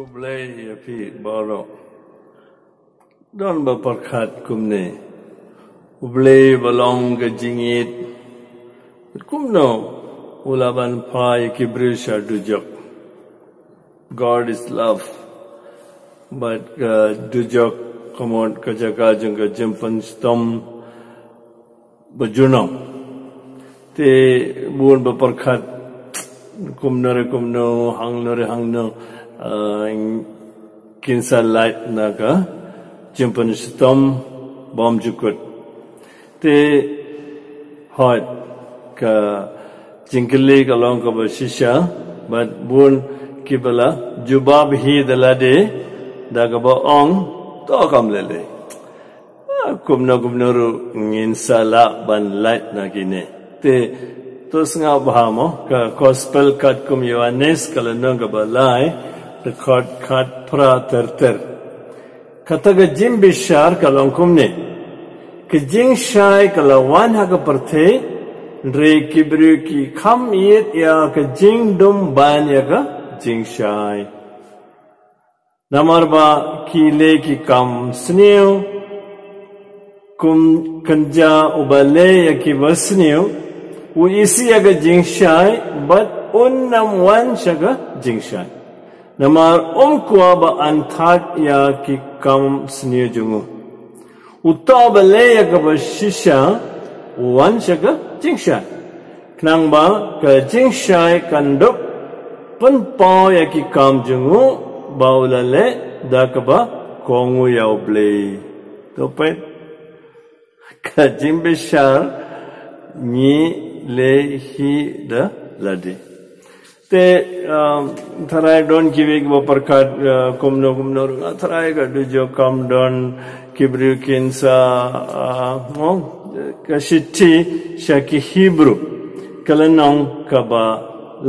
Ublay api baro don baperkat kumne ublay balong ke jingit kumno ulaban pai kibrisha dujok. God is love, but dujok kamot kajaka jengka jempan stom bajunam te buon baperkat kumno hangno kinsa light naga jempan stom bom jukut te hot ka jingkeli kalong ka basisha but buon kibala jubab hi dalade daga ba ong to kam lele kumno ru nginsa la ban light nagine te to snga bahamo ka gospel kat kum Yohanes kalanong ka balai record kat pra ter kataga jim bishar kalong kumne ke jing shai kalawan ha ka parthe re kibru ki kham yet ya ka jing dum ban ya ka jing shai namarba ki le ki kam sneu kum kanja ubale ya ki wasneu u isi ya ka jing shai but unnam wan shaga jing shai namar kwa ba anthat ya ki kam sneu jungu utabale ya ka ba shisha wan shaga jing shai knang ba ka jing shai kanduk pun pa ya ki kam jungu baulale dakaba kongu ya uble to pet ka jing bishar ni le hi da lade te tharai don kiwek ba parkat kumno tharai ga dujo kam don kibru kinsa ka shitti shaki hebrew kalanong ka ba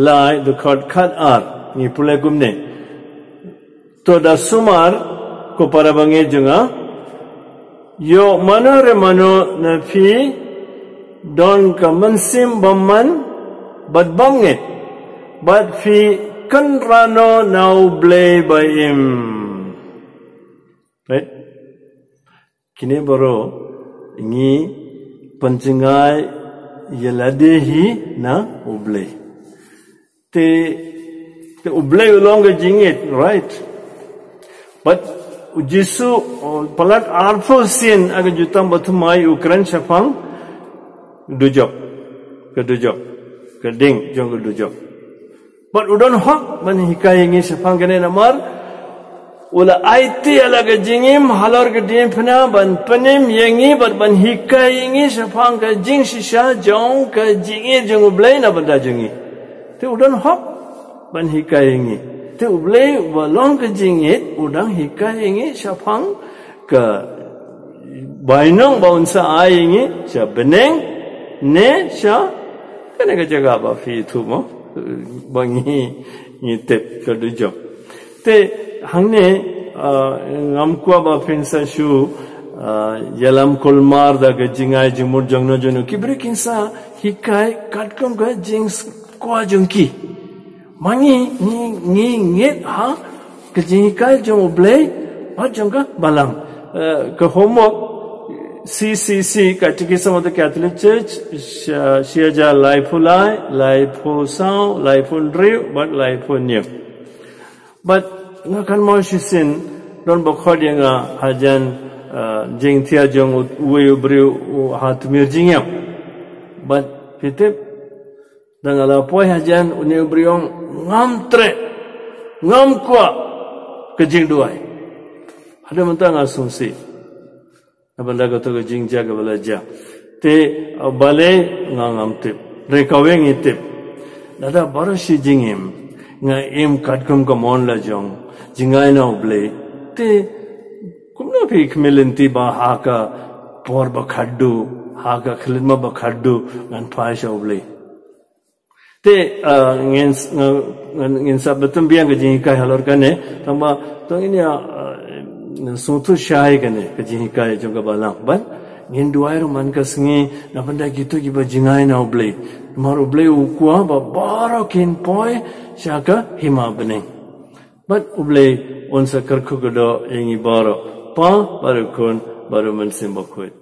lai the khat ar ni pule gumne to da sumar ko parabange junga yo mano na fi don ka mansim bamman bad banget bad fi kan rano now blay by him right kine baro ngi pancingai yeladehi na ublay te ublay ulong ga jingit right but jisu palat arfo sin aga jutam bathumai ukran chapang dujok ke ding jong dujok but udon hok ban hikai ngi chapang gane namar ula aiti alaga jingim halor ga dim phna ban panim yengi ban hikai ngi chapang ga jing shisha jong ka jingi jong ublay na banda jingi te udon hok ban hikai ngi te ublay walong ke jingit udang hikai ngi chapang ka bainong baun sa ai ngi cha beneng ne cha kana ga jaga ba fi thu mo bangi ni tep ka du job te hangne ngamkwa ba pensa shu yalam kolmar da ga jingai jimur jongno jono kibri kinsa hikai katkom ga jings kwa jongki mangi ni nget ha ka jingai jong ublay ba jongka balang ka homework CCC Catechism of the Catholic Church Shiaja Laifulai Laifusau Laifundriu but Laifunyuk but ngakan mo shisin don bokhod yang hajan jing thia jong uwe briu hatmir jingyap but pitip dangala poi hajan uni briong ngam kwa kejing duai ada mentang asumsi abanda gato kejing jaga balaja te bale ngam tip rekaweng itip dada barashi jingim nga im katkum ka mon la jong jingai na uble te kumna phi khmelenti ba ha ka por ba khaddu ha ka khilma ba khaddu ngan phasha uble te ngin sabatum biang ka jingi kai halor kane tamba to ini sutu shai kane ka jingi kai jong ka balang ban ngin duai ro man ka singi na banda gitu ki ba jingai na uble mar uble ukwa ba baro kin poi shaka hima bane But uble unsa kerku godo ingi baro pa baru kun baru mensimbokut.